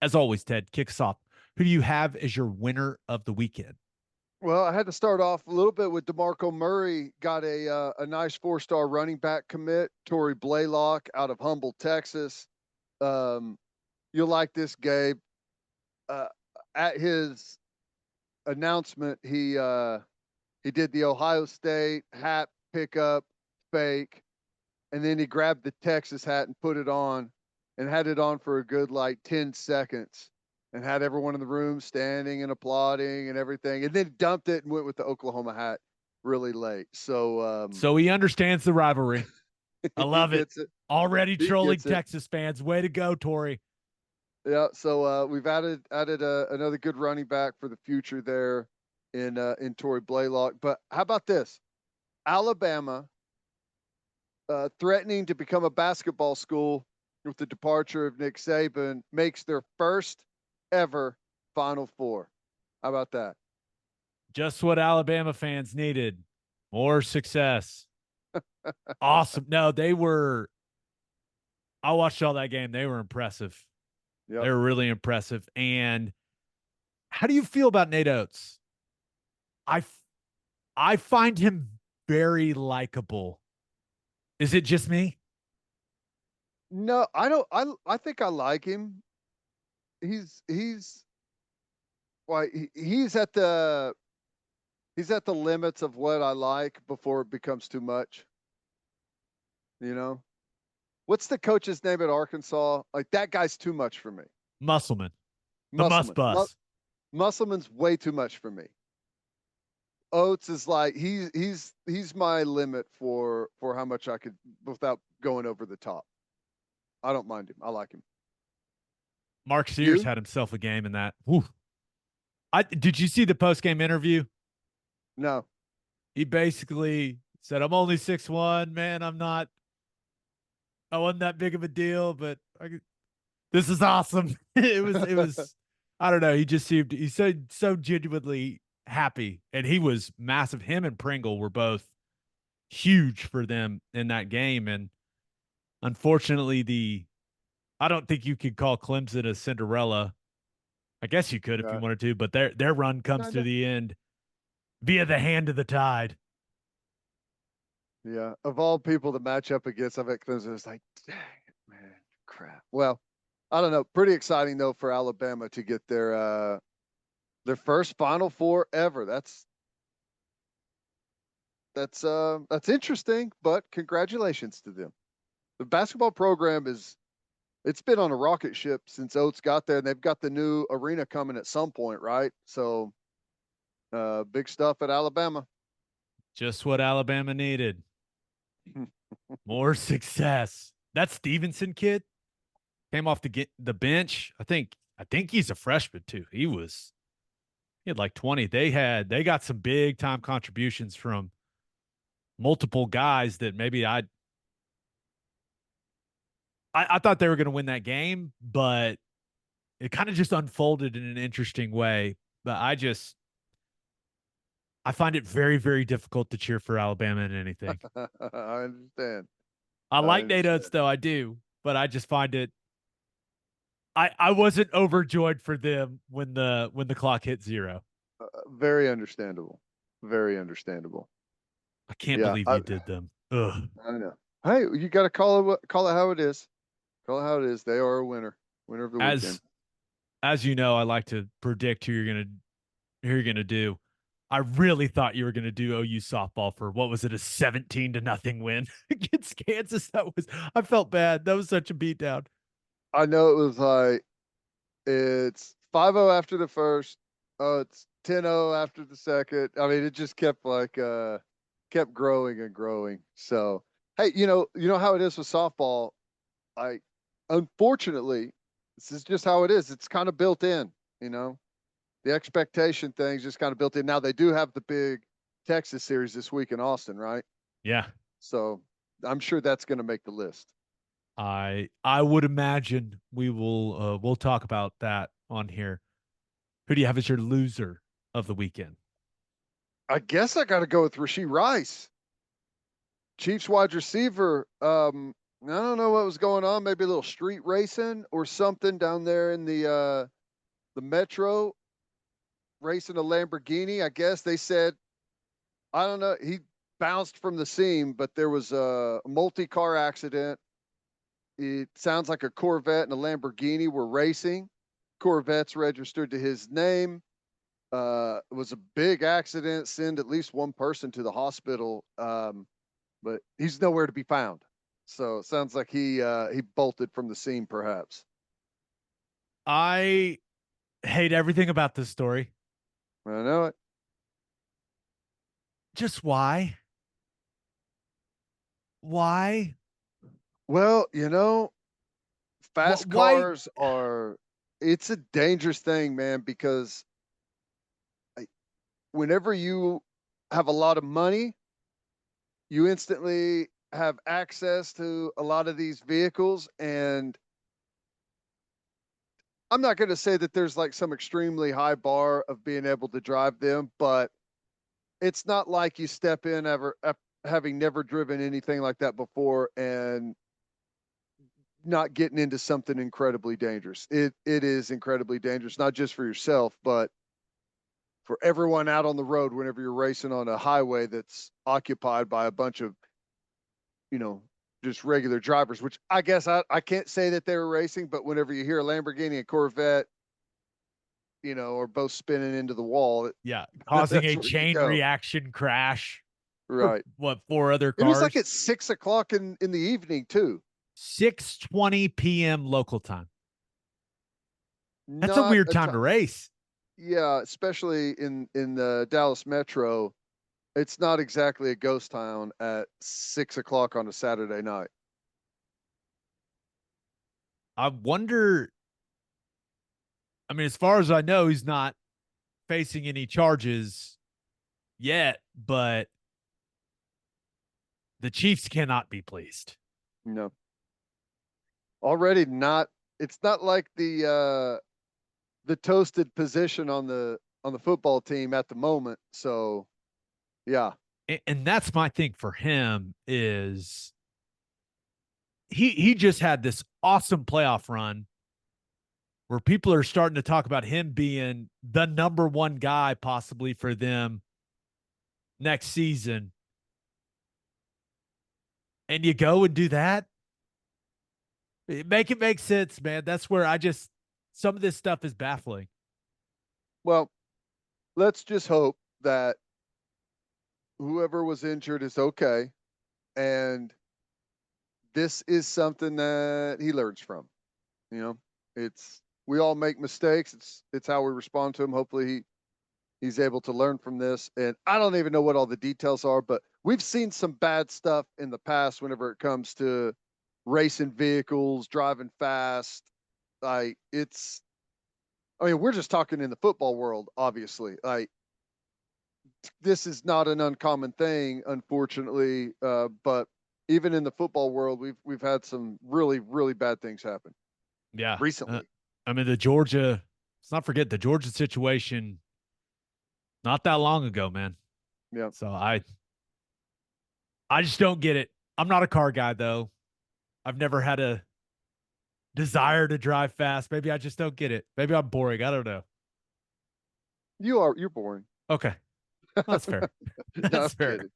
As always, Ted, kick us off. Who do you have as your winner of the weekend? Well, I had to start off a little bit with DeMarco Murray. Got a nice 4-star running back commit, Torrey Blaylock out of Humble, Texas. Um, you'll like this, Gabe. Uh, at his announcement, he did the Ohio State hat pickup fake, and then he grabbed the Texas hat and put it on, and had it on for a good like 10 seconds, and had everyone in the room standing and applauding and everything, and then dumped it and went with the Oklahoma hat really late. So So he understands the rivalry. I he love it. gets it. Already He trolling gets it. Texas fans. Way to go, Tori. Yeah. So we've added another good running back for the future there in Torrey Blaylock. But how about this? Alabama threatening to become a basketball school with the departure of Nick Saban makes their first ever Final Four. How about that? Just what Alabama fans needed. More success. Awesome. No, they were. I watched all that game. They were impressive. They Yep. were really impressive. And how do you feel about Nate Oates? I I find him very likable. Is it just me? No, I don't. I think I like him. He's why he's at the limits of what I like before it becomes too much. You know, what's the coach's name at Arkansas? Like that guy's too much for me. Musselman, the Must Musselman. Bus. Musselman's way too much for me. Oates is like he's my limit for how much I could without going over the top. I don't mind him. I like him. Mark Sears You? had himself a game in that. Whew. Did you see the post game interview? No. He basically said, "I'm only 6'1", man. I wasn't that big of a deal, but this is awesome." It was. I don't know. He just seemed he said so genuinely happy, and he was massive. Him and Pringle were both huge for them in that game, and unfortunately, the I don't think you could call Clemson a Cinderella. I guess you could if you Yeah. wanted to, but their run comes No, to no. the end via the hand of the tide. Yeah. Of all people to match up against, I bet Clemson was like, dang it, man, crap. Well, I don't know. Pretty exciting though for Alabama to get their first Final Four ever. That's interesting, but congratulations to them. The basketball program it's been on a rocket ship since Oates got there, and they've got the new arena coming at some point, right? So big stuff at Alabama. Just what Alabama needed. More success. That Stevenson kid came off the bench. I think he's a freshman too. He had like 20. They got some big time contributions from multiple guys that maybe I thought they were going to win that game, but it kind of just unfolded in an interesting way. But I find it very, very difficult to cheer for Alabama in anything. I understand. I I like Nate Oates understand. though, I do, but I just find it I wasn't overjoyed for them when the clock hit zero. Very understandable. Very understandable. I can't Yeah, believe you did them. Ugh. I know. Hey, you got to call it how it is. Call it how it is. They are a winner of the weekend. As as you know, I like to predict who you're gonna do. I really thought you were gonna do OU softball for what was it, a 17-0 win against Kansas. I felt bad. That was such a beatdown. I know it was like it's 5-0 after the first. Oh, it's 10-0 after the second. I mean, it just kept like kept growing and growing. So, hey, you know how it is with softball. I unfortunately, this is just how it is. It's kind of built in, you know. The expectation thing's just kind of built in. Now they do have the big Texas series this week in Austin, right? Yeah. So, I'm sure that's going to make the list. I would imagine we'll talk about that on here. Who do you have as your loser of the weekend? I guess I got to go with Rashee Rice, Chiefs wide receiver. I don't know what was going on. Maybe a little street racing or something down there in the metro, racing a Lamborghini. I guess they said, I don't know. He bounced from the scene, but there was a multi-car accident. It sounds like a Corvette and a Lamborghini were racing. Corvette's registered to his name. It was a big accident, sent at least one person to the hospital, but he's nowhere to be found. So it sounds like he bolted from the scene, perhaps. I hate everything about this story. I know it. Just why? Why? Well, fast Why? cars are, it's a dangerous thing, man, because whenever you have a lot of money, you instantly have access to a lot of these vehicles. And I'm not going to say that there's like some extremely high bar of being able to drive them, but it's not like you step in ever having never driven anything like that before and not getting into something incredibly dangerous. It is incredibly dangerous, not just for yourself, but for everyone out on the road whenever you're racing on a highway that's occupied by a bunch of, you know, just regular drivers, which I guess I can't say that they were racing, but whenever you hear a Lamborghini and Corvette, are both spinning into the wall, Yeah, causing that's a where you chain go. reaction crash. Right. What, four other It was like cars? at 6 o'clock in the evening too. 6:20 p.m. local time. That's a Not weird a time time. to race. Yeah, especially in the Dallas metro. It's not exactly a ghost town at 6 o'clock on a Saturday night. I wonder. I mean, as far as I know, he's not facing any charges yet, but the Chiefs cannot be pleased. No. Already not, it's not like the toasted position on the football team at the moment. So yeah. And that's my thing for him is he just had this awesome playoff run where people are starting to talk about him being the number one guy possibly for them next season. And you go and do that. Make it make sense, man. That's where some of this stuff is baffling. Well, let's just hope that whoever was injured is okay, and this is something that he learns from. You know, it's, we all make mistakes. It's how we respond to them. Hopefully he's able to learn from this. And I don't even know what all the details are, but we've seen some bad stuff in the past whenever it comes to racing vehicles, driving fast. Like I mean, we're just talking in the football world, obviously. Like, this is not an uncommon thing, unfortunately. But even in the football world, we've had some really, really bad things happen Yeah. recently. I mean, let's not forget the Georgia situation not that long ago, man. Yeah. So I just don't get it. I'm not a car guy though. I've never had a desire to drive fast. Maybe I just don't get it. Maybe I'm boring. I don't know. You're boring. Okay. That's fair. No, I'm That's fair. kidding.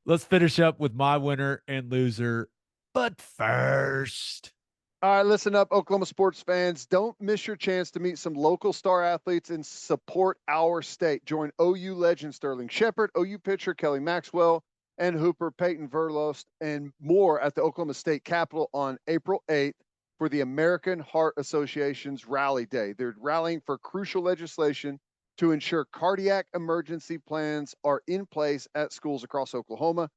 Let's finish up with my winner and loser. But first, All right, listen up, Oklahoma sports fans. Don't miss your chance to meet some local star athletes and support our state. Join OU legend Sterling Shepard, OU pitcher Kelly Maxwell, and Hooper Peyton Verlost, and more at the Oklahoma State Capitol on April 8th for the American Heart Association's Rally Day. They're rallying for crucial legislation to ensure cardiac emergency plans are in place at schools across Oklahoma.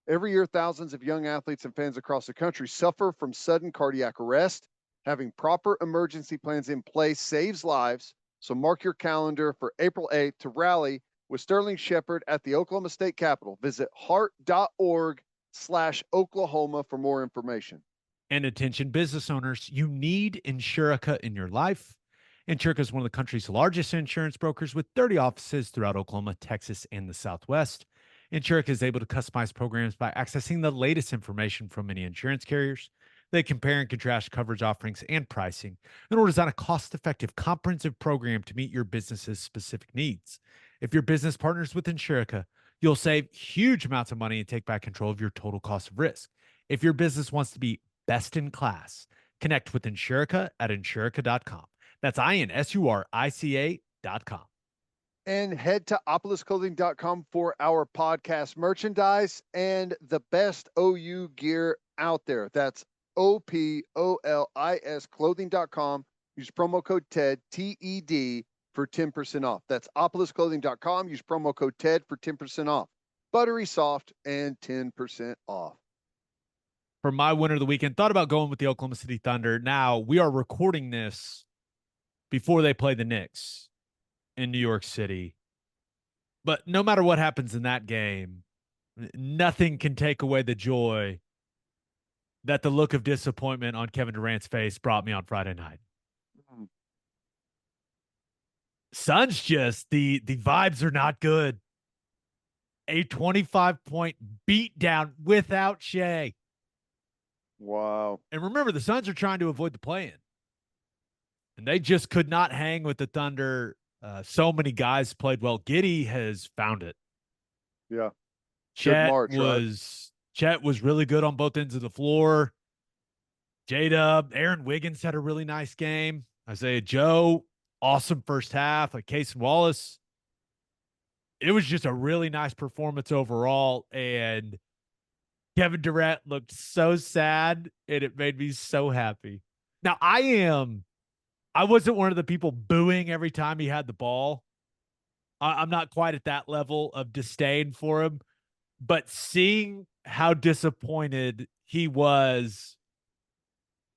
Every year, thousands of young athletes and fans across the country suffer from sudden cardiac arrest. Having proper emergency plans in place saves lives. So mark your calendar for April 8th to rally with Sterling Shepard at the Oklahoma State Capitol. Visit heart.org/Oklahoma for more information. and attention business owners, you need Insurica in your life. Insurica is one of the country's largest insurance brokers with 30 offices throughout Oklahoma, Texas, and the Southwest. Insurica is able to customize programs by accessing the latest information from many insurance carriers. They compare and contrast coverage offerings and pricing in order to design a cost-effective, comprehensive program to meet your business's specific needs. If your business partners with Insurica, you'll save huge amounts of money and take back control of your total cost of risk. If your business wants to be best in class, connect with Insurica at insurica.com. That's INSURICA.com. And head to opolisclothing.com for our podcast merchandise and the best OU gear out there. That's OPOLIS clothing.com. Use promo code TED, TED, for 10% off. That's opolisclothing.com. Use promo code TED for 10% off. Buttery soft and 10% off. For my winner of the weekend, thought about going with the Oklahoma City Thunder. Now, we are recording this before they play the Knicks in New York City. But no matter what happens in that game, nothing can take away the joy that the look of disappointment on Kevin Durant's face brought me on Friday night. Suns just, the vibes are not good. A 25-point beatdown without Shea. Wow. And remember, the Suns are trying to avoid the play-in. And they just could not hang with the Thunder. So many guys played well. Giddey has found it. Yeah. Chet was really good on both ends of the floor. J-Dub, Aaron Wiggins had a really nice game. Isaiah Joe, awesome first half. Like Casey Wallace. It was just a really nice performance overall. And Kevin Durant looked so sad, and it made me so happy. Now, I wasn't one of the people booing every time he had the ball. I'm not quite at that level of disdain for him, but seeing how disappointed he was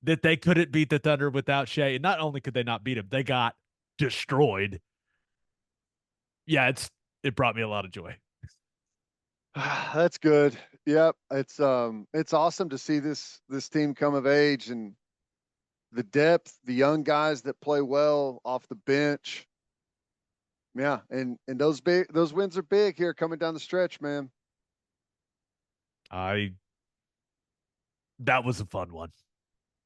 that they couldn't beat the Thunder without Shea, and not only could they not beat him, they got destroyed. Yeah, it brought me a lot of joy. That's good. Yep. It's awesome to see this team come of age and the depth, the young guys that play well off the bench. Yeah, and those wins are big here coming down the stretch, man. That was a fun one.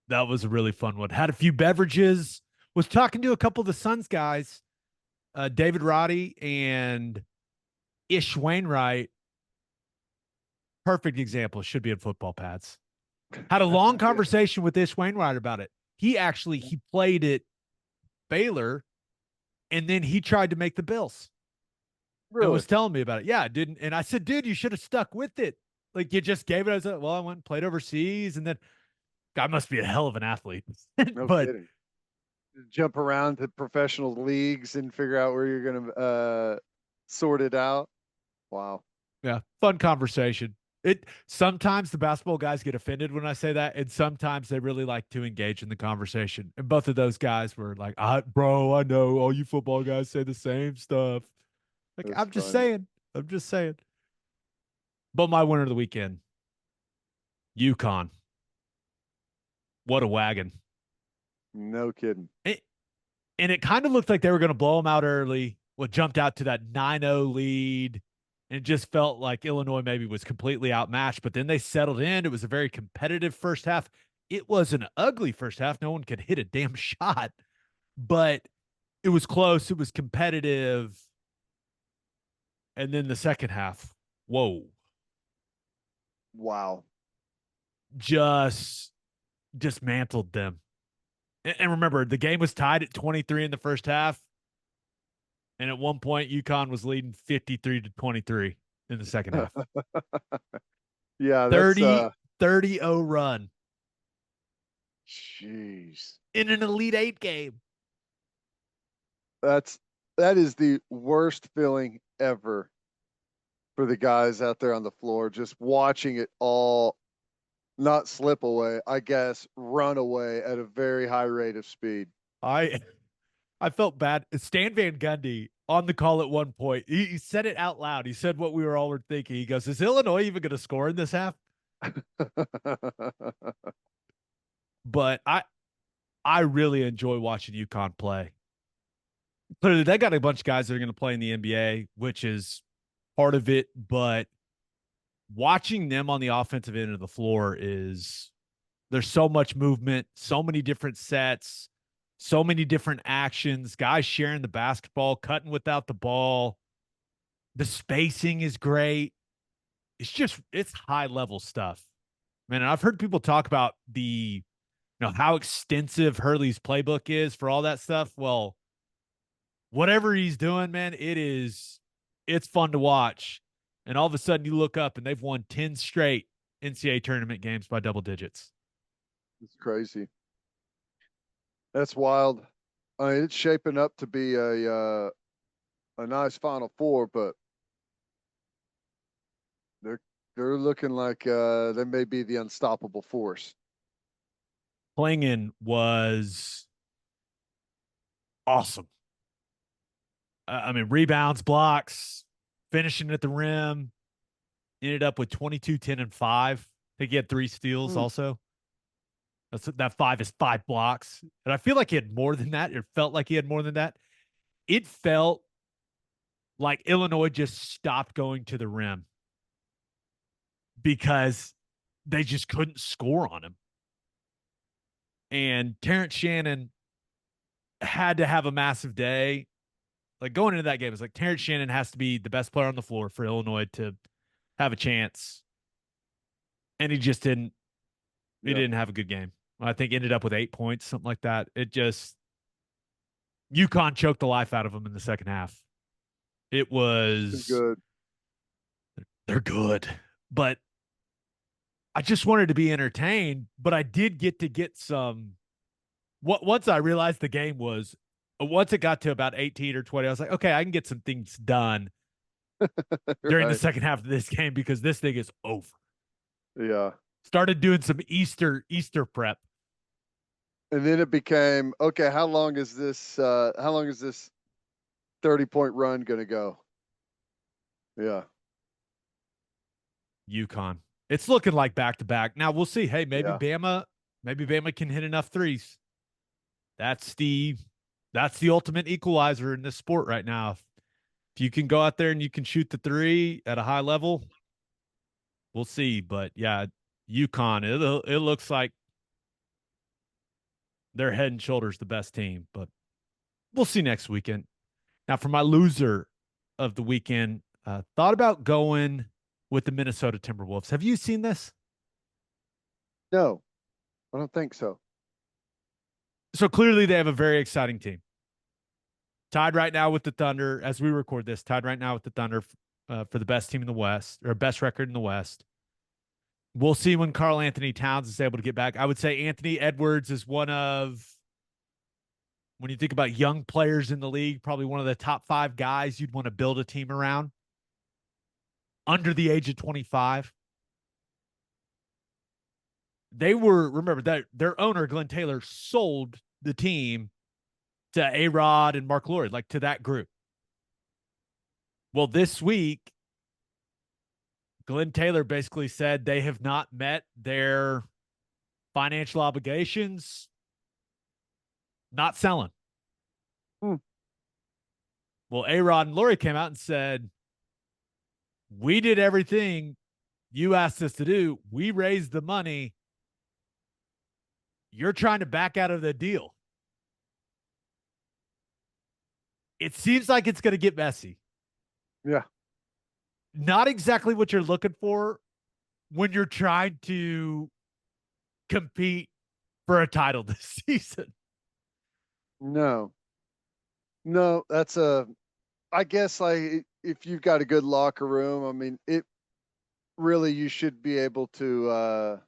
That was a really fun one. Had a few beverages. Was talking to a couple of the Suns guys, David Roddy and Ish Wainwright. Perfect example. Should be in football pads. Had a long conversation with Ish Wainwright about it. He played at Baylor, and then he tried to make the Bills. Really? And was telling me about it. Yeah, didn't. And I said, dude, you should have stuck with it. Like, you just gave it. I was like, well, I went and played overseas, and then guy must be a hell of an athlete. No kidding. Jump around to professional leagues and figure out where you're going to sort it out. Wow. Yeah, fun conversation. Sometimes the basketball guys get offended when I say that, and sometimes they really like to engage in the conversation. And both of those guys were like, bro, I know all you football guys say the same stuff. Like, I'm just saying. But my winner of the weekend, UConn. What a wagon. No kidding. And it kind of looked like they were going to blow them out early. Jumped out to that 9-0 lead. And it just felt like Illinois maybe was completely outmatched. But then they settled in. It was a very competitive first half. It was an ugly first half. No one could hit a damn shot. But it was close. It was competitive. And then the second half, whoa. Wow. Just dismantled them. And remember, the game was tied at 23 in the first half. And at one point, UConn was leading 53-23 in the second half. Yeah, that's 30-0 run. Jeez. In an Elite Eight game. That is the worst feeling ever for the guys out there on the floor, just watching it all not slip away, I guess, run away at a very high rate of speed. I felt bad. Stan Van Gundy on the call at one point, he said it out loud. He said what we were all thinking. He goes, is Illinois even going to score in this half? But I really enjoy watching UConn play. Clearly, they got a bunch of guys that are going to play in the NBA, which is part of it. But watching them on the offensive end of the floor is there's so much movement, so many different sets, so many different actions, guys sharing the basketball, cutting without the ball. The spacing is great. It's high level stuff. Man, and I've heard people talk about how extensive Hurley's playbook is for all that stuff. Well, whatever he's doing, man, it's fun to watch. And all of a sudden you look up and they've won 10 straight NCAA tournament games by double digits. It's crazy. That's wild. I mean, it's shaping up to be a nice Final Four, but they're looking like they may be the unstoppable force. Playing was awesome. I mean, rebounds, blocks, finishing at the rim. Ended up with 22, 10, and 5. I think he had 3 steals also. That 5 is 5 blocks. And I feel like he had more than that. It felt like he had more than that. It felt like Illinois just stopped going to the rim because they just couldn't score on him. And Terrence Shannon had to have a massive day. Like going into that game, it's like Terrence Shannon has to be the best player on the floor for Illinois to have a chance. And he just didn't. He didn't have a good game. I think ended up with 8 points, something like that. UConn choked the life out of him in the second half. It was good. They're good, but I just wanted to be entertained. But I did get some. Once I realized the game was, once it got to about 18 or 20, I was like, okay, I can get some things done during the second half of this game because this thing is over. Yeah. Started doing some Easter prep. And then it became, okay, how long is this 30-point run going to go? Yeah. UConn. It's looking like back-to-back. Now we'll see. Hey, maybe Yeah. Bama can hit enough threes. That's the ultimate equalizer in this sport right now. If you can go out there and you can shoot the 3 at a high level, we'll see. But yeah, UConn, it looks like they're head and shoulders the best team, but we'll see next weekend. Now, for my loser of the weekend, thought about going with the Minnesota Timberwolves. Have you seen this? No, I don't think so. So clearly they have a very exciting team. Tied right now with the Thunder, as we record this, tied right now with the Thunder for the best team in the West, or best record in the West. We'll see when Karl Anthony Towns is able to get back. I would say Anthony Edwards is one of, when you think about young players in the league, probably one of the top 5 guys you'd want to build a team around. Under the age of 25. Remember that their owner, Glenn Taylor, sold the team to A-Rod and Mark Lord, like to that group. Well, this week, Glenn Taylor basically said they have not met their financial obligations. Not selling. Well, A-Rod and Laurie came out and said, we did everything you asked us to do. We raised the money. You're trying to back out of the deal. It seems like it's going to get messy. Yeah. Not exactly what you're looking for when you're trying to compete for a title this season. No, that's I guess like if you've got a good locker room, I mean, you should be able to,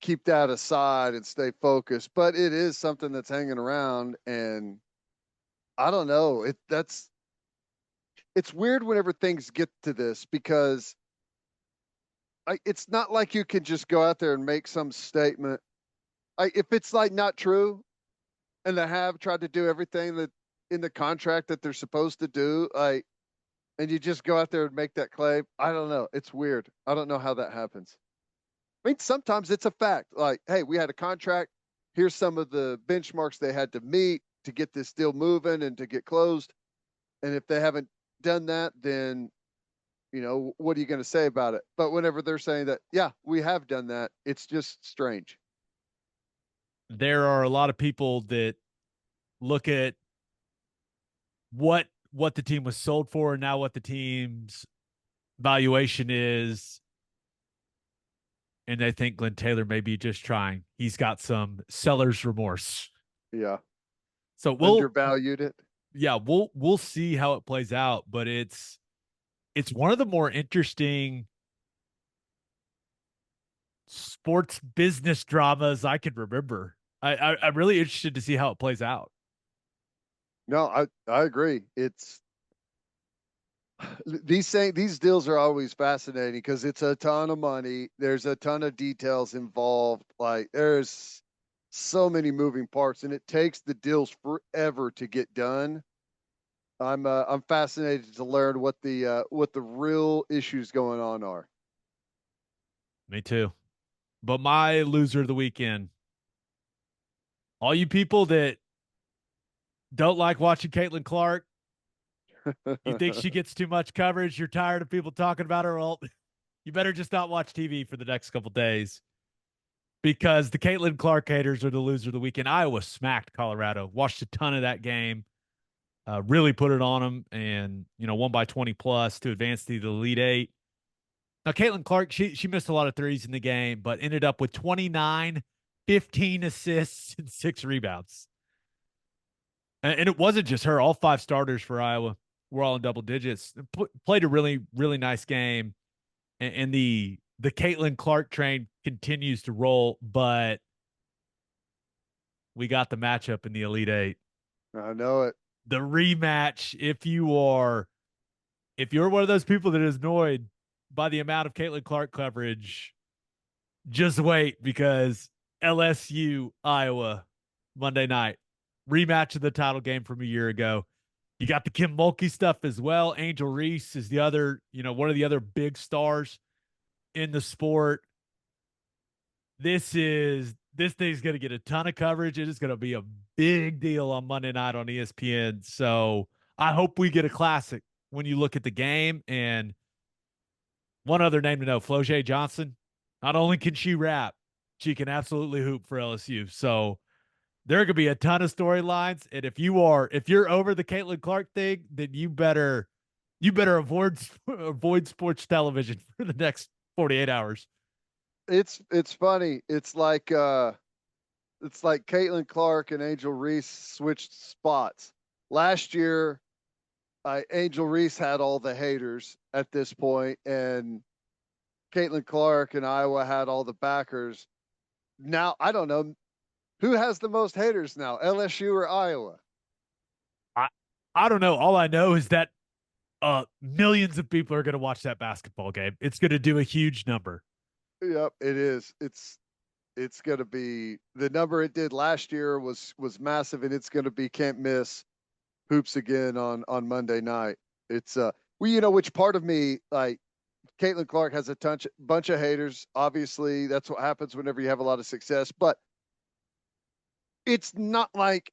keep that aside and stay focused, but it is something that's hanging around. And I don't know, it's weird whenever things get to this because it's not like you can just go out there and make some statement. If it's like not true and they have tried to do everything that in the contract that they're supposed to do, and you just go out there and make that claim, I don't know. It's weird. I don't know how that happens. I mean, sometimes it's a fact. Like, hey, we had a contract. Here's some of the benchmarks they had to meet to get this deal moving and to get closed. And if they haven't done that, then what are you going to say about it? But whenever they're saying that, yeah, we have done that, it's just strange. There are a lot of people that look at what the team was sold for and now what the team's valuation is, and they think Glenn Taylor may be just trying. He's got some seller's remorse. Yeah. So Undervalued it. we'll see how it plays out, but it's one of the more interesting sports business dramas I can remember. I'm really interested to see how it plays out. No, I agree. It's these deals are always fascinating because it's a ton of money. There's a ton of details involved. Like there's so many moving parts, and it takes the deals forever to get done. I'm fascinated to learn what the real issues going on are. Me too. But my loser of the weekend, all you people that don't like watching Caitlin Clark, you think she gets too much coverage, you're tired of people talking about her, well, you better just not watch TV for the next couple days, because the Caitlin Clark haters are the loser of the weekend. Iowa smacked Colorado, watched a ton of that game, really put it on them, and won by 20 plus to advance to the Elite Eight. Now, Caitlin Clark, she missed a lot of threes in the game, but ended up with 29, 15 assists, and 6 rebounds. And it wasn't just her. All 5 starters for Iowa were all in double digits. Played a really, really nice game. And the Caitlin Clark train continues to roll, but we got the matchup in the Elite Eight. I know it. The rematch, if you're one of those people that is annoyed by the amount of Caitlin Clark coverage, just wait, because LSU Iowa Monday night, rematch of the title game from a year ago. You got the Kim Mulkey stuff as well. Angel Reese is the other, one of the other big stars in the sport. This thing's going to get a ton of coverage. It is going to be a big deal on Monday night on ESPN. So I hope we get a classic when you look at the game. And one other name to know, Flau'jae Johnson. Not only can she rap, she can absolutely hoop for LSU. So there could be a ton of storylines. And if you're over the Caitlin Clark thing, then you better avoid sports television for the next 48 hours. It's funny. It's like Caitlin Clark and Angel Reese switched spots. Last year, Angel Reese had all the haters at this point, and Caitlin Clark and Iowa had all the backers. Now, I don't know who has the most haters now, LSU or Iowa. I don't know. All I know is that millions of people are going to watch that basketball game. It's going to do a huge number. Yep, it is. It's going to be the number it did last year was massive, and it's going to be can't miss hoops again on Monday night. It's which part of me, like, Caitlin Clark has a bunch of haters. Obviously, that's what happens whenever you have a lot of success, but it's not like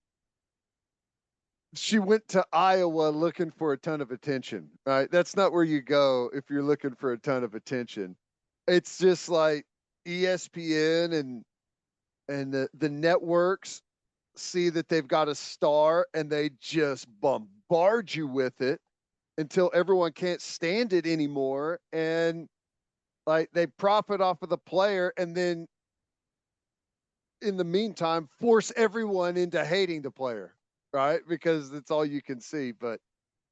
she went to Iowa looking for a ton of attention, right? That's not where you go if you're looking for a ton of attention. It's just like ESPN and the networks see that they've got a star and they just bombard you with it until everyone can't stand it anymore, and like they profit off of the player, and then in the meantime force everyone into hating the player, right? Because it's all you can see. But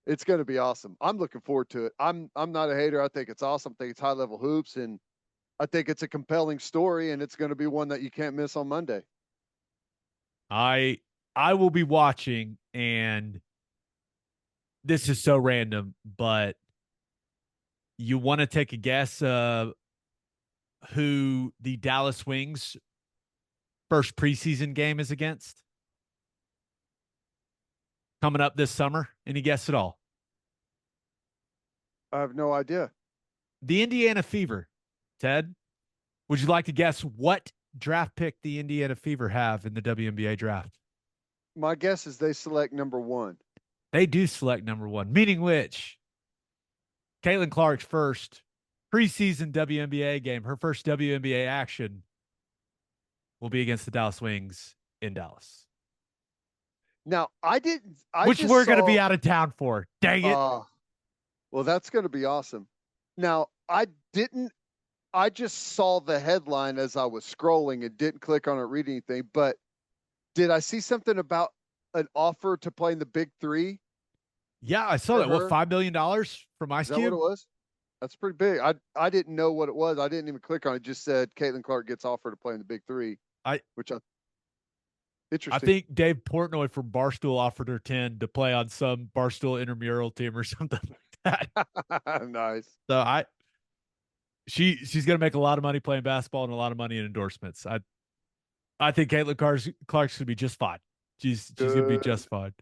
it's going to be awesome. I'm looking forward to it. I'm not a hater. I think it's awesome. I think it's high level hoops, and I think it's a compelling story, and it's going to be one that you can't miss on Monday. I will be watching, and this is so random, but you want to take a guess who the Dallas Wings first preseason game is against coming up this summer? Any guess at all? I have no idea. The Indiana Fever. Ted, would you like to guess what draft pick the Indiana Fever have in the WNBA draft? My guess is they select number 1. They do select number 1, meaning which? Caitlin Clark's first preseason WNBA game, her first WNBA action will be against the Dallas Wings in Dallas. Now, I didn't. I Which just we're going to saw, be out of town for. Dang it. Well, that's going to be awesome. Now, I didn't. I just saw the headline as I was scrolling and didn't click on it, read anything. But did I see something about an offer to play in the Big Three? Yeah, I saw For that. What, her? $5 million from Ice Is that what it Cube? was? That's pretty big. I didn't know what it was. I didn't even click on it. It just said Caitlin Clark gets offered to play in the Big Three, which I interesting. think Dave Portnoy from Barstool offered her 10 to play on some Barstool intramural team or something like that. Nice. So she's going to make a lot of money playing basketball and a lot of money in endorsements. I think Caitlin Clark's going to be just fine. She's going to be just fine.